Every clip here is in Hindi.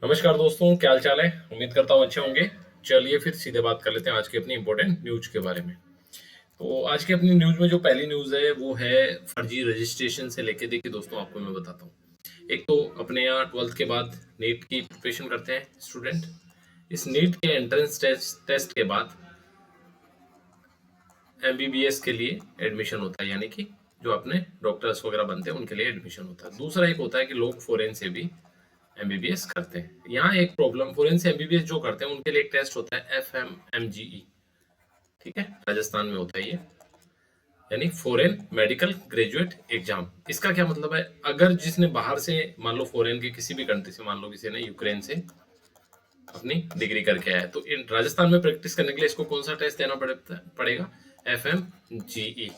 नमस्कार दोस्तों, क्या हाल चाल है। उम्मीद करता हूँ अच्छे होंगे। चलिए फिर सीधे बात कर लेते हैं आज की अपनी इंपॉर्टेंट न्यूज के बारे में। तो आज की अपनी न्यूज में जो पहली न्यूज है वो है फर्जी रजिस्ट्रेशन से लेके। देखिए दोस्तों, आपको मैं बताता हूँ। एक तो अपने यहाँ 12th के बाद नीट की प्रिपरेशन करते हैं स्टूडेंट। इस नीट के एंट्रेंस टेस्ट के बाद एमबीबीएस के लिए एडमिशन होता है, यानी कि जो अपने डॉक्टर्स वगैरह बनते हैं उनके लिए एडमिशन होता है। दूसरा एक होता है कि लोग फॉरेन से भी एमबीबीएस करते हैं। यहाँ एक प्रॉब्लम, फॉरेन से एमबीबीएस जो करते हैं उनके लिए एक टेस्ट होता है FMMGE। ठीक है, राजस्थान में होता है ये, यानी फॉरेन मेडिकल ग्रेजुएट एग्जाम। इसका क्या मतलब है, अगर जिसने बाहर से, मान लो फॉरेन के किसी भी कंट्री से, मान लो किसी ने यूक्रेन से अपनी डिग्री करके आया है, तो इन राजस्थान में प्रैक्टिस करने के लिए इसको कौन सा टेस्ट देना पड़ेगा? FMGE।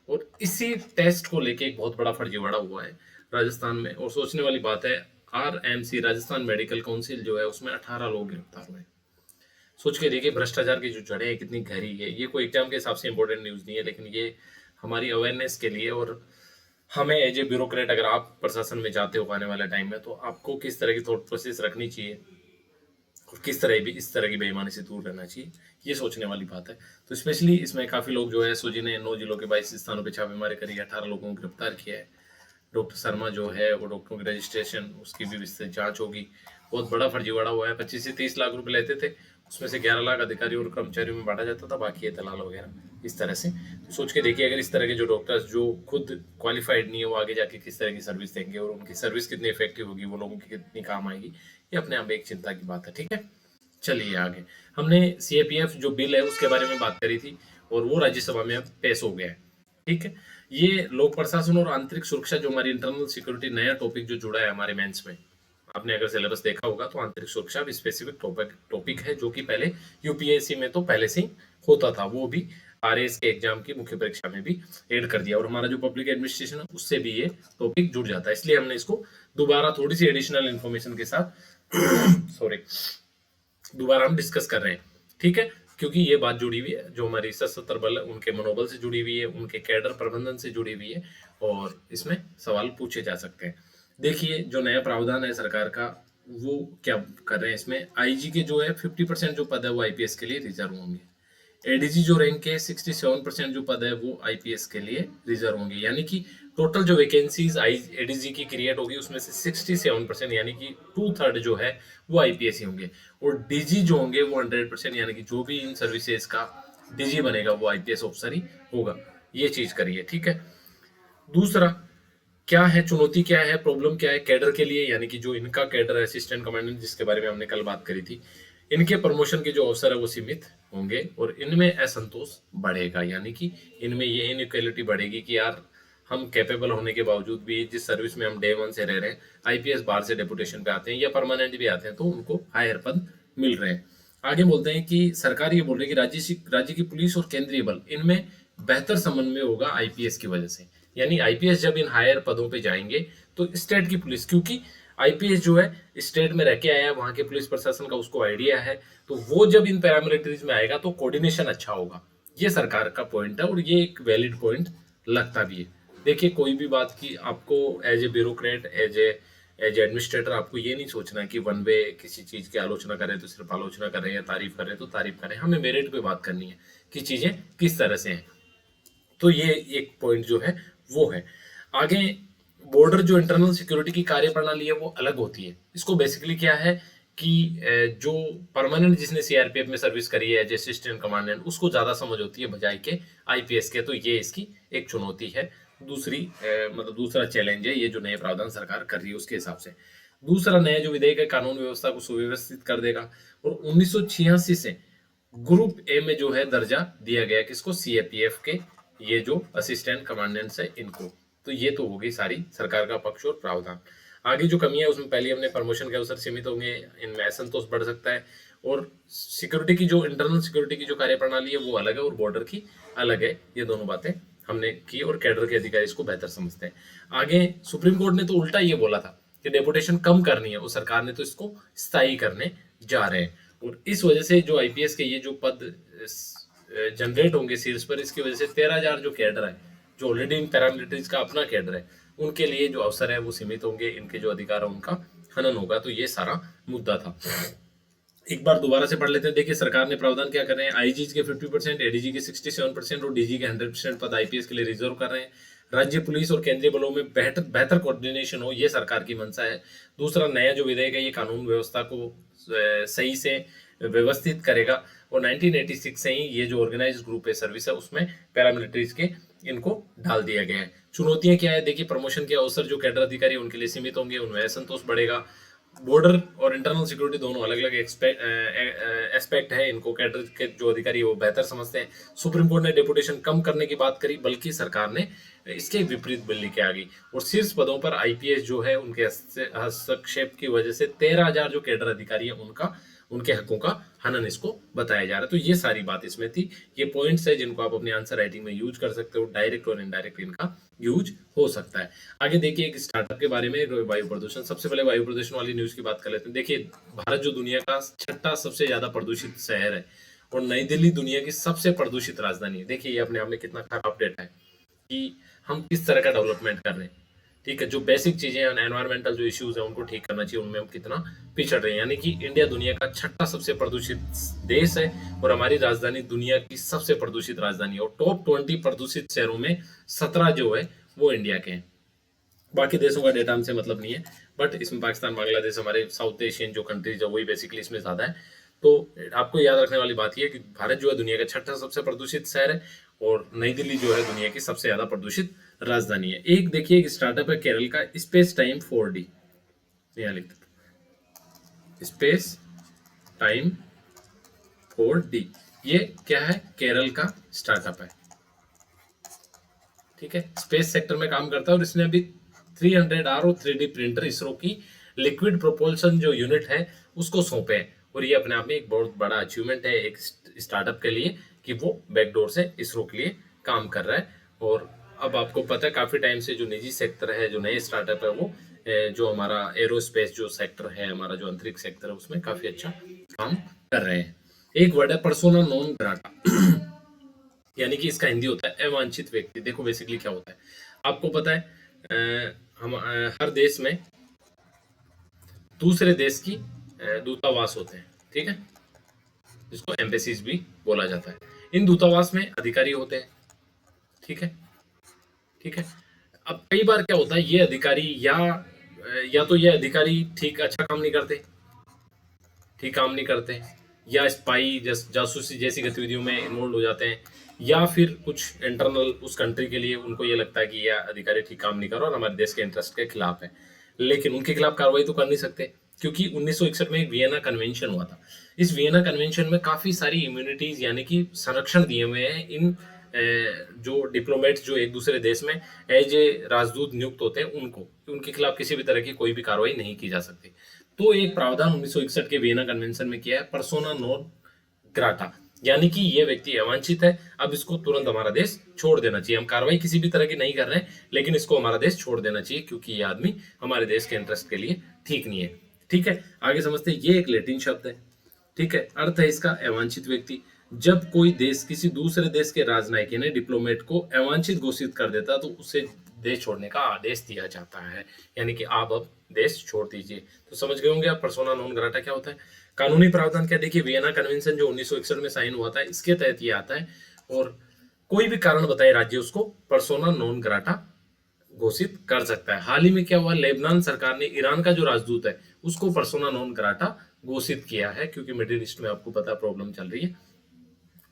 और इसी टेस्ट को लेके एक बहुत बड़ा फर्जीवाड़ा हुआ है राजस्थान में। और सोचने वाली बात है, RMC राजस्थान मेडिकल काउंसिल जो है उसमें 18 लोग गिरफ्तार हुए। सोच के देखिए भ्रष्टाचार की जो जड़ें हैं कितनी गहरी है। ये कोई एग्जाम के हिसाब से इंपॉर्टेंट न्यूज नहीं है, लेकिन ये हमारी अवेयरनेस के लिए, और हमें एज ए ब्यूरोक्रेट, अगर आप प्रशासन में जाते हो आने वाले टाइम में, तो आपको किस तरह की थॉट प्रोसेस रखनी चाहिए और किस तरह भी इस तरह की बेईमानी से दूर रहना चाहिए, ये सोचने वाली बात है। तो स्पेशली इसमें काफी लोग जो है, सोजी ने 9 जिलों के 22 स्थानों पर छापेमारी करी, 18 लोगों को गिरफ्तार किया है। डॉक्टर शर्मा जो है वो डॉक्टरों की रजिस्ट्रेशन, उसकी भी विस्तृत जांच होगी। बहुत बड़ा फर्जीवाड़ा हुआ है। 25 से 30 लाख रुपए लेते थे, उसमें से 11 लाख अधिकारी और कर्मचारियों में बांटा जाता था, बाकी ये दलाल वगैरह इस तरह से। तो सोच के देखिए, अगर इस तरह के जो डॉक्टर्स जो खुद क्वालिफाइड नहीं है, वो आगे जाके किस तरह की सर्विस देंगे और उनकी सर्विस कितनी इफेक्टिव होगी, वो लोगों की कितनी काम आएगी, ये अपने आप में एक चिंता की बात है। ठीक है, चलिए आगे। हमने CAPF जो बिल है उसके बारे में बात करी थी, और वो राज्यसभा में अब पेश हो गया है। ठीक है, ये लोक प्रशासन और आंतरिक सुरक्षा, जो हमारी इंटरनल सिक्योरिटी, नया टॉपिक जो जुड़ा है हमारे मेंस में। आपने अगर सिलेबस देखा होगा तो आंतरिक सुरक्षा भी स्पेसिफिक टॉपिक है, जो कि पहले यूपीएससी में तो पहले से ही होता था। वो भी RAS के एग्जाम की मुख्य परीक्षा में भी ऐड कर दिया, और हमारा जो पब्लिक एडमिनिस्ट्रेशन है उससे भी ये टॉपिक जुड़ जाता है। इसलिए हमने इसको दोबारा थोड़ी सी एडिशनल इन्फॉर्मेशन के साथ सॉरी दोबारा हम डिस्कस कर रहे हैं। ठीक है, क्योंकि ये बात जुड़ी हुई है, जो हमारी सशस्त्र बल है उनके मनोबल से जुड़ी हुई है, उनके कैडर प्रबंधन से जुड़ी हुई है, और इसमें सवाल पूछे जा सकते हैं। देखिए, जो नया प्रावधान है सरकार का, वो क्या कर रहे हैं इसमें। IG के जो है 50% जो पद है वो IPS के लिए रिजर्व होंगे। ADG जो रैंक है 67% जो पद है वो IPS के लिए रिजर्व होंगे, यानी कि टोटल जो वैकेंसीज ADG की क्रिएट होगी उसमें से 67%, यानी कि 2/3 जो है वो IPS ही होंगे। और DG जो होंगे वो 100%, यानी कि जो भी इन सर्विसेज का DG बनेगा वो IPS ऑफिसर ही होगा। ये चीज करिए। ठीक है, दूसरा क्या है, चुनौती क्या है, प्रॉब्लम क्या है कैडर के लिए, यानी कि जो इनका कैडर है, असिस्टेंट कमांडेंट, जिसके बारे में हमने कल बात करी थी, इनके प्रमोशन के जो अवसर है वो सीमित होंगे, और इनमें असंतोष बढ़ेगा, यानी कि इनमें ये इनइक्वालिटी बढ़ेगी कि यार, हम कैपेबल होने के बावजूद भी जिस सर्विस में हम डे 1 से रह रहे हैं, IPS बाहर से डेपुटेशन पे आते हैं या परमानेंट भी आते हैं, तो उनको हायर पद मिल रहे हैं। आगे बोलते हैं कि सरकार ये बोल रही है कि राज्य की पुलिस और केंद्रीय बल, इनमें बेहतर समन्वय होगा IPS की वजह से। यानी IPS जब इन हायर पदों पे जाएंगे तो स्टेट की पुलिस, क्योंकि IPS जो है स्टेट में रह के आया है, वहां के पुलिस प्रशासन का उसको आइडिया है, तो वो जब इन पैरामिलिट्रीज में आएगा तो कोऑर्डिनेशन अच्छा होगा। ये सरकार का पॉइंट है, और ये एक वैलिड पॉइंट लगता भी है। देखिए, कोई भी बात की आपको as a bureaucrat, as administrator, आपको ये नहीं सोचना है कि वन वे किसी चीज की आलोचना करें तो सिर्फ आलोचना करें, या तारीफ करें तो तारीफ करें। हमें मेरिट पे बात करनी है कि चीजें किस तरह से हैं। तो ये एक पॉइंट जो है वो है। आगे, बॉर्डर जो इंटरनल सिक्योरिटी की कार्य प्रणाली है वो अलग होती है। इसको बेसिकली क्या है कि जो परमानेंट जिसने CRPF में सर्विस करी है एज असिस्टेंट कमांडेंट, उसको ज्यादा समझ होती है बजाय के IPS के। तो ये इसकी एक चुनौती है। दूसरी मतलब दूसरा चैलेंज है ये, जो नए प्रावधान सरकार कर रही है उसके हिसाब से। दूसरा नया जो विधेयक है कानून व्यवस्था को सुव्यवस्थित कर देगा, और 1986 से ग्रुप ए में जो है दर्जा दिया गया किसको, CAPF के, ये जो असिस्टेंट कमांडेंट्स है इनको। तो ये तो होगी सारी सरकार का पक्ष और प्रावधान। आगे जो कमी है उसमें पहले हमने प्रमोशन के अवसर सीमित होंगे, इनमें असंतोष बढ़ सकता है, और सिक्योरिटी की जो इंटरनल सिक्योरिटी की जो कार्यप्रणाली है वो अलग है, और बॉर्डर की अलग है। ये दोनों बातें हमने की, और कैडर के अधिकारी इसको बेहतर समझते हैं। आगे सुप्रीम कोर्ट ने तो उल्टा ये बोला था कि डेपुटेशन कम करनी है, और सरकार ने तो इसको स्थायी करने जा रहे हैं। और इस वजह से जो IPS के ये जो पद जनरेट होंगे शीर्ष पर, इसकी वजह से 13,000 जो कैडर है, जो ऑलरेडी इन पैरामिलिट्रीज का अपना कैडर है, उनके लिए जो अवसर है वो सीमित होंगे, इनके जो अधिकार है उनका हनन होगा। तो ये सारा मुद्दा था। एक बार दोबारा से पढ़ लेते हैं। देखिए सरकार ने प्रावधान क्या कर रहे हैं, आईजी के 50%, एडीजी के 67% और डीजी के 100% पद आईपीएस के लिए रिजर्व कर रहे हैं। राज्य पुलिस और केंद्रीय बलों में बेहतर बेहतर कोऑर्डिनेशन हो, ये सरकार की मंशा है। दूसरा, नया जो विधेयक है ये कानून व्यवस्था को सही से व्यवस्थित करेगा और 1986 से ही ये जो ऑर्गेनाइज्ड ग्रुप है सर्विस है उसमें पैरामिलिट्रीज के इनको डाल दिया गया है। चुनौतियां क्या है, देखिए प्रमोशन के अवसर जो कैडर अधिकारी उनके लिए सीमित होंगे, उनमें असंतोष बढ़ेगा। बॉर्डर और इंटरनल सिक्योरिटी दोनों अलग अलग एस्पेक्ट है, इनको कैडर के जो अधिकारी है वो बेहतर समझते हैं। सुप्रीम कोर्ट ने डेपुटेशन कम करने की बात करी, बल्कि सरकार ने इसके विपरीत बिल लेके आ गई। और शीर्ष पदों पर आईपीएस जो है उनके हस्तक्षेप की वजह से 13,000 जो कैडर अधिकारी है उनके हकों का हनन इसको बताया जा रहा है। तो ये सारी बात इसमें थी। ये पॉइंट्स है जिनको आप अपने आंसर राइटिंग में यूज कर सकते हो, डायरेक्ट और इनडायरेक्ट इनका यूज हो सकता है। आगे देखिए एक स्टार्टअप के बारे में, वायु प्रदूषण। सबसे पहले वायु प्रदूषण वाली न्यूज की बात कर लेते हैं। देखिए भारत जो दुनिया का 6ठा सबसे ज्यादा प्रदूषित शहर है और नई दिल्ली दुनिया की सबसे प्रदूषित राजधानी है। देखिए ये अपने आप में कितना खराब डेटा है कि हम किस तरह का डेवलपमेंट कर रहे हैं। ठीक है, जो बेसिक चीजें एनवायरमेंटल जो इश्यूज है उनको ठीक करना चाहिए, उनमें हम कितना पिछड़ रहे हैं। यानी कि इंडिया दुनिया का 6ठा सबसे प्रदूषित देश है और हमारी राजधानी दुनिया की सबसे प्रदूषित राजधानी है। और टॉप 20 प्रदूषित शहरों में 17 जो है वो इंडिया के हैं। बाकी देशों का डेटा हमसे मतलब नहीं है, बट इसमें पाकिस्तान, बांग्लादेश, हमारे साउथ एशियन जो कंट्रीज है वही बेसिकली इसमें ज्यादा है। तो आपको याद रखने वाली बात यह है कि भारत जो है दुनिया का 6ठा सबसे प्रदूषित शहर है और नई दिल्ली जो है दुनिया की सबसे ज्यादा प्रदूषित राजधानी है। एक देखिए एक स्टार्टअप है केरल का, स्पेस टाइम 4D। यहाँ लिख देते, स्पेस टाइम 4D। ये क्या है, केरल का स्टार्टअप है। ठीक है, स्पेस सेक्टर में काम करता है और इसने अभी 300R और 3D प्रिंटर इसरो की लिक्विड प्रोपल्शन जो यूनिट है उसको सौंपे हैं। और ये अपने आप में एक बहुत बड़ा अचीवमेंट है एक स्टार्टअप के लिए कि वो बैकडोर से इसरो के लिए काम कर रहा है। और अब आपको पता है काफी टाइम से जो निजी सेक्टर है, जो नए स्टार्टअप है, वो जो हमारा एरोस्पेस जो सेक्टर है, हमारा जो अंतरिक्ष सेक्टर है उसमें काफी अच्छा काम कर रहे हैं। एक वर्ड है पर्सोना नॉन ग्राटा यानी कि इसका हिंदी होता है अवांछित व्यक्ति। देखो बेसिकली क्या होता है, आपको पता है हम हर देश में दूसरे देश की दूतावास होते हैं। ठीक है, जिसको एम्बेसीज भी बोला जाता है। इन दूतावास में अधिकारी होते हैं। ठीक है, ठीक है। अब कई बार क्या होता है, ये अधिकारी या तो ये अधिकारी ठीक अच्छा काम नहीं करते, ठीक काम नहीं करते, या स्पाई जासूसी जैसी गतिविधियों में इन्वॉल्व हो जाते हैं, या फिर कुछ इंटरनल उस कंट्री के लिए उनको ये लगता है कि यह अधिकारी ठीक काम नहीं कर रहा और हमारे देश के इंटरेस्ट के खिलाफ है, लेकिन उनके खिलाफ कार्रवाई तो कर नहीं सकते क्योंकि 1961 में एक वियना कन्वेंशन हुआ था। इस वियना कन्वेंशन में काफी सारी इम्यूनिटीज यानी कि संरक्षण दिए हुए हैं इन जो डिप्लोमेट्स जो एक दूसरे देश में एज ए राजदूत नियुक्त होते हैं उनको, उनके खिलाफ किसी भी तरह की कोई भी कार्रवाई नहीं की जा सकती। तो एक प्रावधान 1961 के वियना कन्वेंशन में किया है पर्सोना नॉन ग्राटा, यानी कि ये व्यक्ति अवांछित है, अब इसको तुरंत हमारा देश छोड़ देना चाहिए। हम कार्रवाई किसी भी तरह की नहीं कर रहे हैं, लेकिन इसको हमारा देश छोड़ देना चाहिए क्योंकि ये आदमी हमारे देश के इंटरेस्ट के लिए ठीक नहीं है। ठीक है, आगे समझते हैं। ये एक लैटिन शब्द है। ठीक है, अर्थ है इसका अवांछित व्यक्ति। जब कोई देश किसी दूसरे देश के राजनयिक यानी डिप्लोमेट को अवांछित घोषित कर देता तो उसे देश छोड़ने का आदेश दिया जाता है, यानी कि आप अब देश छोड़ दीजिए। तो समझ गए होंगे आप पर्सोना नॉन ग्राटा क्या होता है। कानूनी प्रावधान क्या, देखिए वियना कन्वेंशन जो 1961 में साइन हुआ था इसके तहत ये आता है और कोई भी कारण बताए राज्य उसको पर्सोना नॉन ग्राटा घोषित कर सकता है। हाल ही में क्या हुआ, लेबनान सरकार ने ईरान का जो राजदूत है उसको पर्सोना नॉन ग्राटा घोषित किया है क्योंकि मिडिल ईस्ट में आपको पता प्रॉब्लम चल रही है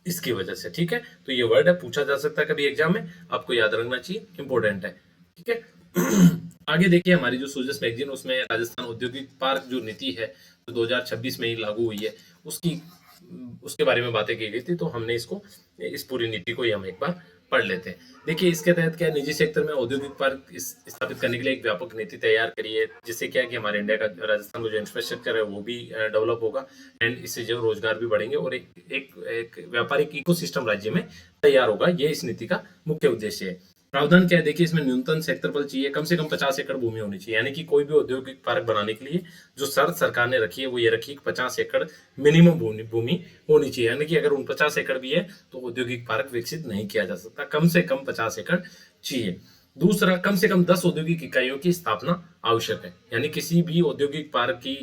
इसकी वजह से। ठीक है, तो ये वर्ड है, पूछा जा सकता है कभी एग्जाम में, आपको याद रखना चाहिए, इंपॉर्टेंट है। ठीक है आगे देखिए हमारी जो सोजस मैगजीन उसमें राजस्थान औद्योगिक पार्क जो नीति है जो 2026 में ही लागू हुई है उसके बारे में बातें की गई थी, तो हमने इस पूरी नीति को ही हम एक बार पढ़ लेते हैं। देखिए इसके तहत क्या, निजी सेक्टर में औद्योगिक पार्क स्थापित करने के लिए एक व्यापक नीति तैयार करी है, जिससे क्या है कि हमारे इंडिया का राजस्थान का जो इंफ्रास्ट्रक्चर है वो भी डेवलप होगा एंड इससे जो रोजगार भी बढ़ेंगे और एक व्यापारिक इकोसिस्टम राज्य में तैयार होगा। ये इस नीति का मुख्य उद्देश्य है। प्रावधान क्या है, देखिए इसमें न्यूनतम क्षेत्रफल चाहिए, कम से कम 50 एकड़ भूमि होनी चाहिए, यानी कि कोई भी औद्योगिक पार्क बनाने के लिए जो शर्त सरकार ने रखी है वो ये रखी है 50 एकड़ मिनिमम भूमि होनी चाहिए, यानी कि अगर उन 50 एकड़ भी है तो औद्योगिक पार्क विकसित नहीं किया जा सकता, कम से कम 50 एकड़ चाहिए। दूसरा, कम से कम 10 औद्योगिक इकाइयों की स्थापना आवश्यक है, यानी किसी भी औद्योगिक पार्क की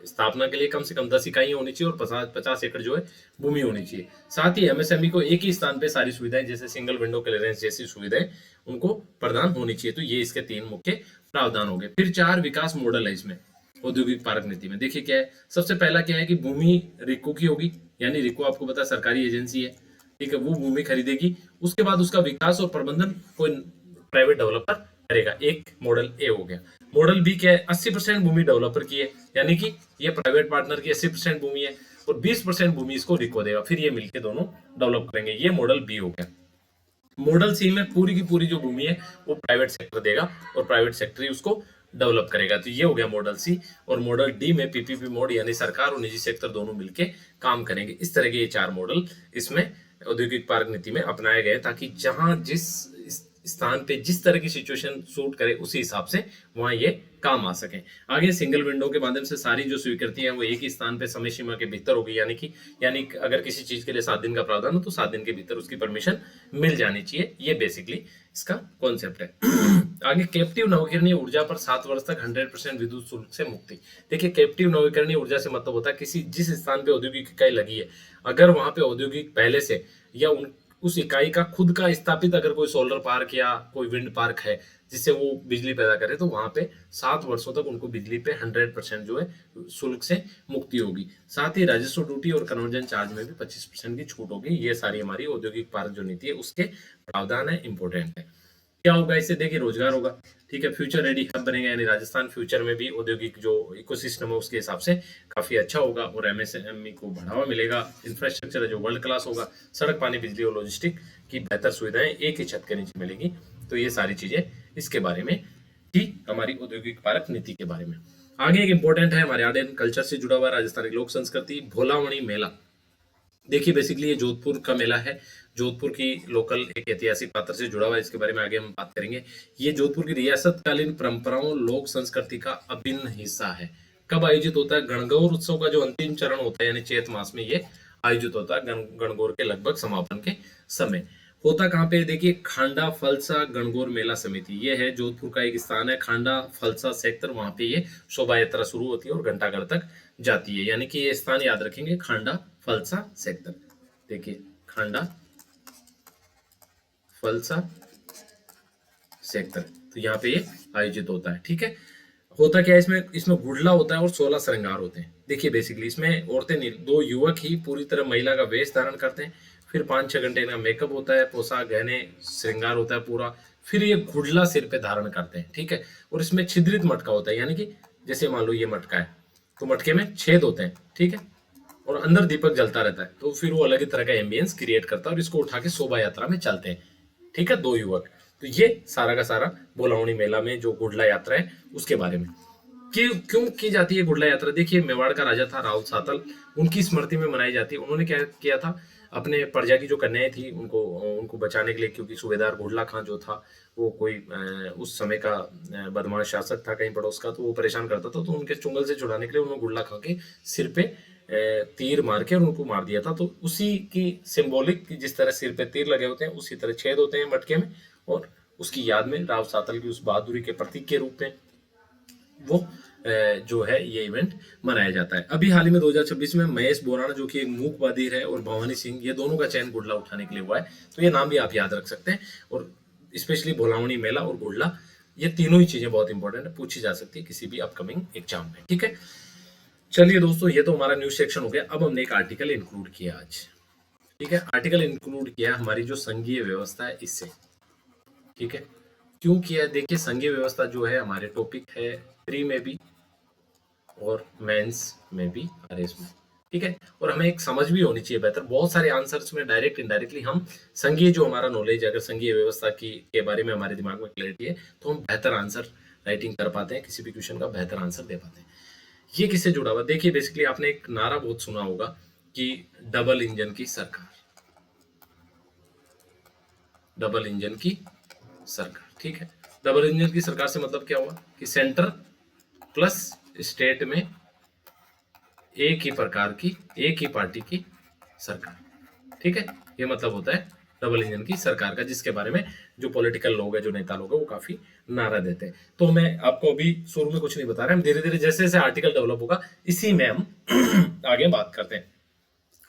स्थापना के लिए कम से कम 10 इकाइयां होनी चाहिए और 50 एकड़ जो है भूमि होनी चाहिए। साथ ही एमएसएमई को एक ही स्थान पे सारी सुविधाएं जैसे सिंगल विंडो क्लियरेंस जैसी सुविधाएं उनको प्रदान होनी चाहिए। तो ये इसके 3 मुख्य प्रावधान हो गए। फिर 4 विकास मॉडल है इसमें औद्योगिक पार्क नीति में। देखिए क्या है, सबसे पहला क्या है कि भूमि रिको की होगी, यानी रिको आपको पता है सरकारी एजेंसी है, ठीक है, वो भूमि खरीदेगी। उसके बाद उसका विकास और प्रबंधन कोई प्राइवेट डेवलपर करेगा। एक मॉडल ए हो गया। मॉडल बी क्या है, 80% भूमि डेवलपर की है, यानी कि ये प्राइवेट पार्टनर की 80% भूमि है और 20% भूमि इसको रिको देगा, फिर ये मिलके दोनों डेवलप करेंगे। ये मॉडल बी हो गया। मॉडल सी में पूरी की पूरी जो भूमि है वो प्राइवेट सेक्टर देगा और प्राइवेट सेक्टर ही उसको डेवलप करेगा। तो ये हो गया मॉडल सी। और मॉडल डी में पीपीपी मोड, यानी सरकार और निजी सेक्टर दोनों मिलके काम करेंगे। इस तरह के ये 4 मॉडल इसमें औद्योगिक पार्क नीति में अपनाए गए, ताकि जहां जिस स्थान पे जिस तरह की सिचुएशन सूट करे उसी हिसाब से वहां ये काम आ सके। आगे सिंगल विंडो के माध्यम से सारी जो स्वीकृति है वो एक ही स्थान पे समय सीमा के भीतर होगी, यानी अगर किसी चीज के लिए 7 दिन का प्रावधान हो तो 7 दिन के भीतर उसकी परमिशन मिल जानी चाहिए। ये बेसिकली इसका कॉन्सेप्ट है। आगे कैप्टिव नवीकरणीय ऊर्जा पर 7 वर्ष तक 100% विद्युत शुल्क से मुक्ति। देखिए, कैप्टिव नवीकरणीय ऊर्जा से मतलब होता है किसी जिस स्थान पे औद्योगिक इकाई लगी है, अगर वहां पे औद्योगिक पहले से या उस इकाई का खुद का स्थापित अगर कोई सोलर पार्क या कोई विंड पार्क है जिससे वो बिजली पैदा करे, तो वहां पे 7 वर्षों तक उनको बिजली पे 100% जो है शुल्क से मुक्ति होगी। साथ ही राजस्व ड्यूटी और कन्वर्जन चार्ज में भी 25% की छूट होगी। ये सारी हमारी औद्योगिक पार्क जो नीति है उसके प्रावधान है, इंपॉर्टेंट है। क्या होगा इससे, देखिए रोजगार होगा, ठीक है, फ्यूचर रेडी हब बनेगा, यानी राजस्थान फ्यूचर में भी औद्योगिक जो इकोसिस्टम है उसके हिसाब से काफी अच्छा होगा और एमएसएमई को बढ़ावा मिलेगा। इंफ्रास्ट्रक्चर है जो वर्ल्ड क्लास होगा, सड़क, पानी, बिजली और लॉजिस्टिक की बेहतर सुविधाएं एक ही छत के नीचे मिलेगी। तो ये सारी चीजें इसके बारे में थी, हमारी औद्योगिक पार्क नीति के बारे में। आगे एक इंपॉर्टेंट है हमारे आर्ट एंड कल्चर से जुड़ा हुआ राजस्थानी लोक संस्कृति, भोलावणी मेला। देखिए बेसिकली ये जोधपुर का मेला है, जोधपुर की लोकल एक ऐतिहासिक पात्र से जुड़ा हुआ है, इसके बारे में आगे हम बात करेंगे। ये जोधपुर की रियासतकालीन परंपराओं लोक संस्कृति का अभिन्न हिस्सा है। कब आयोजित होता है, गणगौर उत्सव का जो अंतिम चरण होता है यानी चैत मास में ये आयोजित होता है, गणगौर के लगभग समापन के समय। होता कहाँ पे, देखिए खांडा फलसा गणगौर मेला समिति, ये है जोधपुर का एक स्थान है, खांडा फलसा सेक्टर, वहां पे ये शोभा यात्रा शुरू होती है और घंटाघर तक जाती है। यानी कि ये स्थान याद रखेंगे, खांडा फलसा सेक्टर। देखिए खांडा फलसा सेक्टर, तो यहाँ पे ये आयोजित होता है, ठीक है। होता क्या है इसमें, इसमें गुडला होता है और 16 श्रृंगार होते हैं। देखिए बेसिकली इसमें औरतें नहीं, 2 युवक ही पूरी तरह महिला का वेश धारण करते हैं, फिर 5-6 घंटे का मेकअप होता है, पोशाक गहने श्रृंगार होता है पूरा, फिर ये गुडला सिर पे धारण करते हैं, ठीक है। और इसमें छिद्रित मटका होता है, यानी कि जैसे मान लो ये मटका है तो मटके में छेद होते हैं, ठीक है, और अंदर दीपक जलता रहता है, तो फिर वो अलग ही तरह का एम्बियंस क्रिएट करता है और इसको उठा के शोभा यात्रा में चलते हैं, ठीक है, 2 युवक। तो ये सारा का सारा भोलावणी मेला में जो गुडला यात्रा है उसके बारे में। क्यों की जाती है गुडला यात्रा, देखिए मेवाड़ का राजा था राउत सातल, उनकी स्मृति में मनाई जाती है। उन्होंने क्या किया था, अपने प्रजा की जो कन्याएं थी उनको बचाने के लिए, क्योंकि सूबेदार घोड़ला खां जो था वो कोई उस समय का बदमाश शासक था कहीं पड़ोस का, तो वो परेशान करता था, तो उनके चुंगल से छुड़ाने के लिए उन्होंने घोड़ला खां के सिर पे तीर मार के उनको मार दिया था। तो उसी की सिंबॉलिक, जिस तरह सिर पे तीर लगे होते हैं उसी तरह छेद होते हैं मटके में, और उसकी याद में राव सातल की उस बहादुरी के प्रतीक के रूप में वो जो है ये इवेंट मनाया जाता है। अभी हाल ही में 2026 में महेश बोराना जो कि एक मूक बधिर है और भवानी सिंह, ये दोनों का चयन गुडला उठाने के लिए हुआ है, तो ये नाम भी आप याद रख सकते हैं। और स्पेशली भोलावणी मेला और गुडला, ये तीनों ही चीजें बहुत इंपॉर्टेंट है, पूछी जा सकती है किसी भी अपकमिंग एग्जाम में, ठीक है। चलिए दोस्तों, ये तो हमारा न्यूज सेक्शन हो गया। अब हमने एक आर्टिकल इंक्लूड किया आज, ठीक है, आर्टिकल इंक्लूड किया हमारी जो संघीय व्यवस्था है इससे, ठीक है। क्यों किया, देखिए संघीय व्यवस्था जो है हमारे टॉपिक है प्री में भी और मेंस में भी, आरएस में, ठीक है। और हमें एक समझ भी होनी चाहिए बेहतर, बहुत सारे आंसर्स में डायरेक्ट इनडायरेक्टली हम संघीय जो हमारा नॉलेज, अगर संघीय व्यवस्था की के बारे में हमारे दिमाग में क्लैरिटी है तो हम बेहतर आंसर राइटिंग कर पाते हैं, किसी भी क्वेश्चन का बेहतर आंसर दे पाते हैं। ये किससे जुड़ा हुआ, देखिए बेसिकली आपने एक नारा बहुत सुना होगा कि डबल इंजन की सरकार, डबल इंजन की सरकार, ठीक है। डबल इंजन की सरकार से मतलब क्या हुआ कि सेंटर प्लस स्टेट में एक ही प्रकार की, एक ही पार्टी की सरकार, ठीक है, ये मतलब होता है डबल इंजन की सरकार का, जिसके बारे में जो पॉलिटिकल लोग हैं, जो नेता लोग हैं, वो काफी नारा देते हैं। तो मैं आपको अभी शुरू में कुछ नहीं बता रहा, हम धीरे धीरे जैसे जैसे आर्टिकल डेवलप होगा इसी में हम आगे बात करते हैं।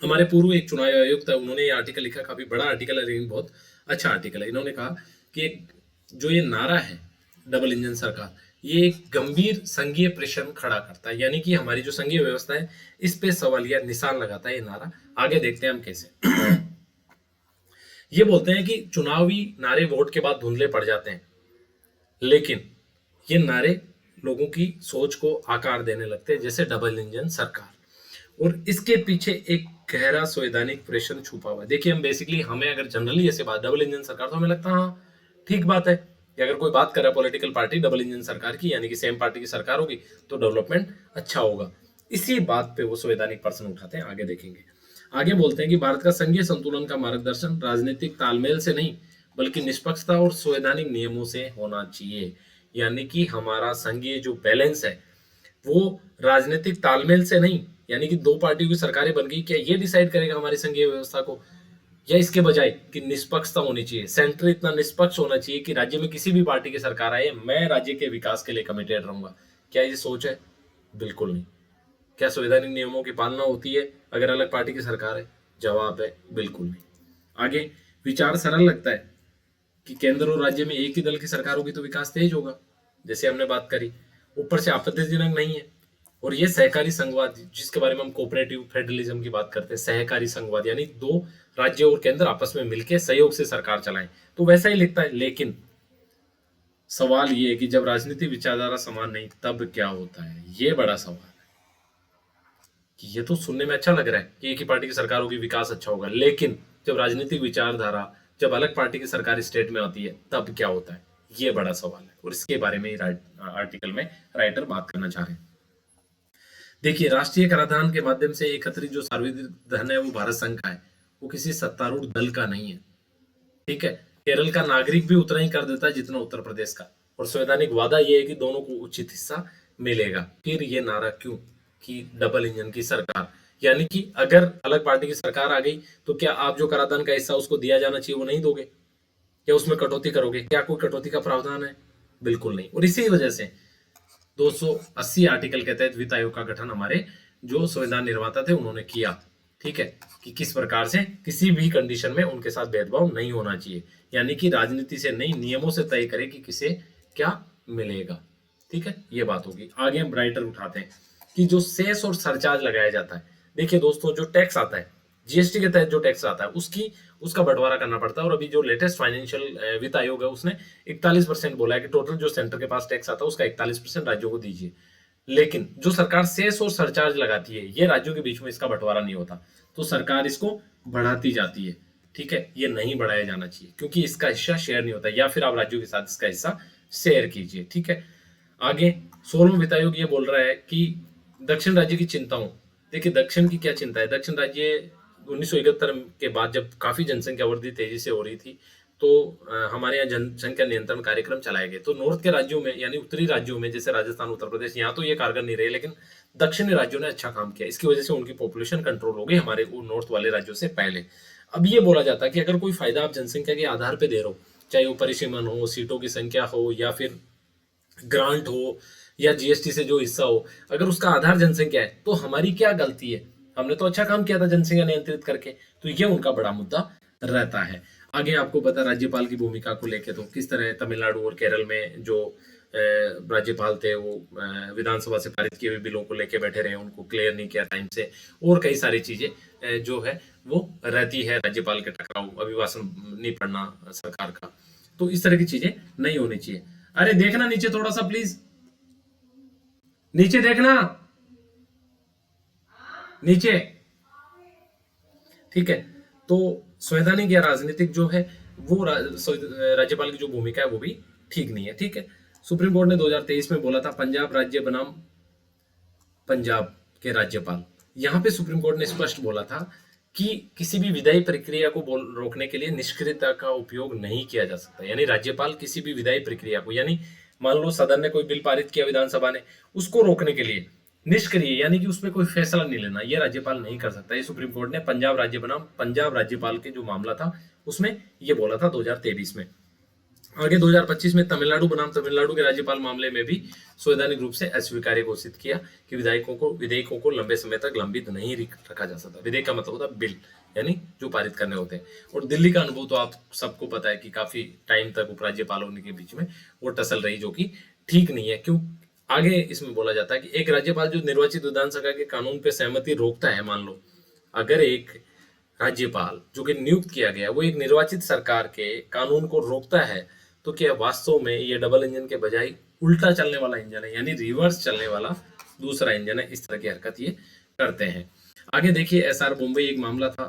हमारे पूर्व एक चुनाव आयुक्त है, उन्होंने ये आर्टिकल लिखा, काफी बड़ा आर्टिकल है लेकिन बहुत अच्छा आर्टिकल है। इन्होंने कहा कि जो ये नारा है डबल इंजन सरकार, ये एक गंभीर संघीय प्रश्न खड़ा करता है, यानी कि हमारी जो संघीय व्यवस्था है इस पे सवालिया निशान लगाता है ये नारा। आगे देखते हैं हम कैसे। ये बोलते हैं कि चुनावी नारे वोट के बाद धुंधले पड़ जाते हैं, लेकिन ये नारे लोगों की सोच को आकार देने लगते हैं, जैसे डबल इंजन सरकार। और इसके पीछे एक गहरा संवैधानिक प्रश्न छुपा हुआ है। देखिए, हम बेसिकली हमें अगर जनरली ऐसे बात डबल इंजन सरकार, तो हमें लगता है हाँ ठीक बात है कि अगर कोई बात कर रहा है पॉलिटिकल पार्टी डबल इंजन सरकार की, यानी कि सेम पार्टी की सरकार होगी तो डेवलपमेंट अच्छा होगा। इसी बात पे वो संवैधानिक प्रश्न उठाते हैं। आगे देखेंगे। आगे बोलते हैं कि भारत का संघीय संतुलन का मार्गदर्शन राजनीतिक तालमेल से नहीं बल्कि निष्पक्षता और संवैधानिक नियमों से होना चाहिए। यानी कि हमारा संघीय जो बैलेंस है वो राजनीतिक तालमेल से नहीं, यानी कि दो पार्टियों की सरकारें बन गई, क्या ये डिसाइड करेगा हमारी संघीय व्यवस्था को, या इसके बजाय कि निष्पक्षता होनी चाहिए, सेंटर इतना निष्पक्ष होना चाहिए कि राज्य में किसी भी पार्टी की सरकार आए, मैं राज्य के विकास के लिए कमिटेड रहूंगा। क्या ये सोच है? बिल्कुल नहीं। क्या संवैधानिक नियमों की पालना होती है अगर अलग पार्टी की सरकार है? जवाब है बिल्कुल नहीं। आगे, विचार सरल लगता है कि केंद्र और राज्य में एक ही दल की सरकार होगी तो विकास तेज होगा, जैसे हमने बात करी। ऊपर से आपत्तिजनक नहीं है। और ये सहकारी संघवाद, जिसके बारे में हम कोऑपरेटिव फेडरलिज्म की बात करते हैं, सहकारी संघवाद, यानी दो राज्य और केंद्र आपस में मिलकर सहयोग से सरकार चलाएं, तो वैसा ही लिखता है। लेकिन सवाल ये है कि जब राजनीतिक विचारधारा समान नहीं तब क्या होता है? ये बड़ा सवाल है। कि ये तो सुनने में अच्छा लग रहा है कि एक ही पार्टी की सरकार होगी विकास अच्छा होगा, लेकिन जब राजनीतिक विचारधारा, जब अलग पार्टी की सरकार स्टेट में आती है तब क्या होता है? ये बड़ा सवाल है, और इसके बारे में आर्टिकल में राइटर बात करना चाह रहे हैं। देखिए, राष्ट्रीय कराधान के माध्यम से एकत्रित जो सार्वजनिक धन है वो भारत संघ का है, वो किसी सत्तारूढ़ दल का नहीं है। ठीक है, केरल का नागरिक भी उतना ही कर देता है जितना उत्तर प्रदेश का, और संवैधानिक वादा ये है कि दोनों को उचित हिस्सा मिलेगा। फिर ये नारा क्यों कि डबल इंजन की सरकार, यानी कि अगर अलग पार्टी की सरकार आ गई तो क्या आप जो कराधान का हिस्सा उसको दिया जाना चाहिए वो नहीं दोगे, या उसमें कटौती करोगे? क्या कोई कटौती का प्रावधान है? बिल्कुल नहीं। और इसी वजह से 280 आर्टिकल के तहत वित्त आयोग का गठन हमारे जो संविधान निर्माता थे उन्होंने किया। ठीक है, कि किस प्रकार से किसी भी कंडीशन में उनके साथ भेदभाव नहीं होना चाहिए, यानी कि राजनीति से नहीं नियमों से तय करे कि किसे क्या मिलेगा। ठीक है, ये बात होगी। आगे हम राइटर उठाते हैं कि जो सेस और सरचार्ज लगाया जाता है। देखिए दोस्तों, जो टैक्स आता है जीएसटी के तहत, जो टैक्स आता है उसका बंटवारा करना पड़ता है। और अभी जो लेटेस्ट फाइनेंशियल वित्त आयोग है उसने 41% बोला है कि टोटल जो सेंटर के पास टैक्स आता है उसका 41% राज्यों को दीजिए। लेकिन जो सरकार सेस और सरचार्ज लगाती है, ये राज्यों के बीच में इसका बंटवारा नहीं होता, तो सरकार इसको बढ़ाती जाती है। ठीक है, ये नहीं बढ़ाया जाना चाहिए क्योंकि इसका हिस्सा शेयर नहीं होता, या फिर आप राज्यों के साथ इसका हिस्सा शेयर कीजिए। ठीक है, आगे 16वां वित्त आयोग ये बोल रहा है कि दक्षिण राज्य की चिंताओं। देखिए, दक्षिण की क्या चिंता है? दक्षिण राज्य 1971 के बाद जब काफी जनसंख्या वृद्धि तेजी से हो रही थी, तो हमारे यहाँ जनसंख्या नियंत्रण कार्यक्रम चलाए गए। तो नॉर्थ के राज्यों में, यानी उत्तरी राज्यों में जैसे राजस्थान, उत्तर प्रदेश, यहाँ तो ये कारगर नहीं रहे, लेकिन दक्षिणी राज्यों ने अच्छा काम किया। इसकी वजह से उनकी पॉपुलेशन कंट्रोल हो गई हमारे नॉर्थ वाले राज्यों से पहले। अब ये बोला जाता है कि अगर कोई फायदा आप जनसंख्या के आधार पर दे रहे हो, चाहे वो परिसीमन हो, सीटों की संख्या हो, या फिर ग्रांट हो, या जीएसटी से जो हिस्सा हो, अगर उसका आधार जनसंख्या है तो हमारी क्या गलती है? हमने तो अच्छा काम किया था जनसंख्या नियंत्रित करके। तो ये उनका बड़ा मुद्दा रहता है। आगे आपको पता राज्यपाल की भूमिका को लेके तो किस तरह तमिलनाडु और केरल में जो राज्यपाल थे वो विधानसभा से पारित किए हुए बिलों को लेके बैठे रहे, उनको क्लियर नहीं किया टाइम से, और कई सारी चीजें जो है वो रहती है। राज्यपाल के टकराव, अभिभाषण नहीं पढ़ना सरकार का, तो इस तरह की चीजें नहीं होनी चाहिए। अरे देखना नीचे थोड़ा सा प्लीज, नीचे देखना, नीचे। ठीक है, तो संवैधानिक या राजनीतिक जो है वो राज्यपाल की जो भूमिका है वो भी ठीक नहीं है। ठीक है, सुप्रीम कोर्ट ने 2023 में बोला था पंजाब राज्य बनाम पंजाब के राज्यपाल। यहां पे सुप्रीम कोर्ट ने स्पष्ट बोला था कि किसी भी विधायी प्रक्रिया को रोकने के लिए निष्क्रियता का उपयोग नहीं किया जा सकता। यानी राज्यपाल किसी भी विधायी प्रक्रिया को, यानी मान लो सदन ने कोई बिल पारित किया विधानसभा ने, उसको रोकने के लिए निष्क्रिय यानी कि उसमें कोई फैसला नहीं लेना, ये राज्यपाल नहीं कर सकता। ये सुप्रीम कोर्ट ने पंजाब राज्य बनाम पंजाब राज्यपाल के जो मामला था उसमें ये बोला था 2023 में। आगे 2025 में तमिलनाडु बनाम तमिलनाडु के राज्यपाल मामले में भी संवैधानिक रूप से अस्वीकार्य घोषित किया कि विधेयकों को लंबे समय तक लंबित नहीं रखा जा सकता। विधेयक का मतलब होता है बिल, यानी जो पारित करने होते हैं। और दिल्ली का अनुभव तो आप सबको पता है कि काफी टाइम तक उपराज्यपालों के बीच में वो टसल रही, जो कि ठीक नहीं है। क्यों? आगे इसमें बोला जाता है कि एक राज्यपाल जो निर्वाचित विधानसभा के कानून पे सहमति रोकता है, मान लो अगर एक राज्यपाल जो कि नियुक्त किया गया वो एक निर्वाचित सरकार के कानून को रोकता है, तो क्या वास्तव में ये डबल इंजन के बजाय उल्टा चलने वाला इंजन है, यानी रिवर्स चलने वाला दूसरा इंजन है। इस तरह की हरकत ये करते हैं। आगे देखिए एसआर मुंबई एक मामला था,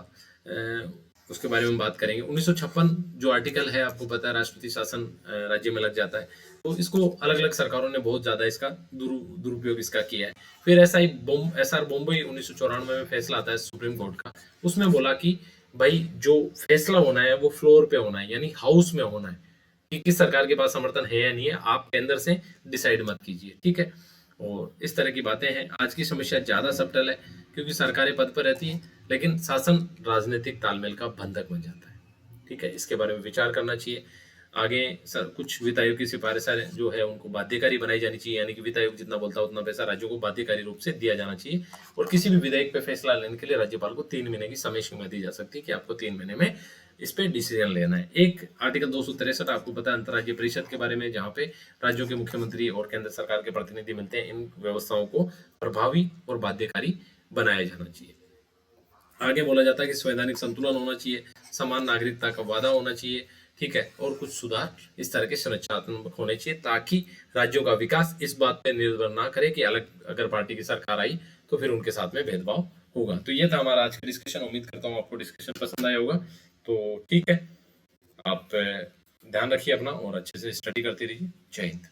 उसके बारे में बात करेंगे। 1956 जो आर्टिकल है आपको पता है, राष्ट्रपति शासन राज्य में लग जाता है, तो इसको अलग अलग सरकारों ने बहुत ज्यादा इसका दुरुपयोग इसका किया है। फिर एसआर मुंबई 1994 में फैसला आता है सुप्रीम कोर्ट का, उसमें बोला कि भाई जो फैसला होना है वो फ्लोर पे होना है, यानी हाउस में होना है, कि किस सरकार के पास समर्थन है या नहीं है, आप केंद्र से डिसाइड मत कीजिए, ठीक है। और इस तरह की बातें हैं। आज की समस्या ज्यादा सबटल है क्योंकि सरकारें पद पर रहती है लेकिन शासन राजनीतिक तालमेल का बंधक बन जाता है, ठीक है। इसके बारे में विचार करना चाहिए। आगे सर कुछ वित्त आयोग की सिफारिशें जो है उनको बाध्यकारी बनाई जानी चाहिए, यानी कि वित्त आयोग जितना बोलता है उतना पैसा राज्यों को बाध्यकारी रूप से दिया जाना चाहिए। और किसी भी विधेयक पे फैसला लेने के लिए राज्यपाल को 3 महीने की समय सीमा दी जा सकती है कि आपको 3 महीने में इस पे डिसीजन लेना है। एक आर्टिकल 263 आपको पता है अंतर्राज्यीय परिषद के बारे में, जहाँ पे राज्यों के मुख्यमंत्री और केंद्र सरकार के प्रतिनिधि मिलते हैं। इन व्यवस्थाओं को प्रभावी और बाध्यकारी बनाया जाना चाहिए। आगे बोला जाता है कि संवैधानिक संतुलन होना चाहिए, समान नागरिकता का वादा होना चाहिए, ठीक है। और कुछ सुधार इस तरह के संरचनात्मक होने चाहिए ताकि राज्यों का विकास इस बात पर निर्भर ना करे कि अलग अगर पार्टी की सरकार आई तो फिर उनके साथ में भेदभाव होगा। तो ये था हमारा आज का डिस्कशन। उम्मीद करता हूँ आपको डिस्कशन पसंद आया होगा। तो ठीक है, आप ध्यान रखिए अपना और अच्छे से स्टडी करते रहिए। जय हिंद।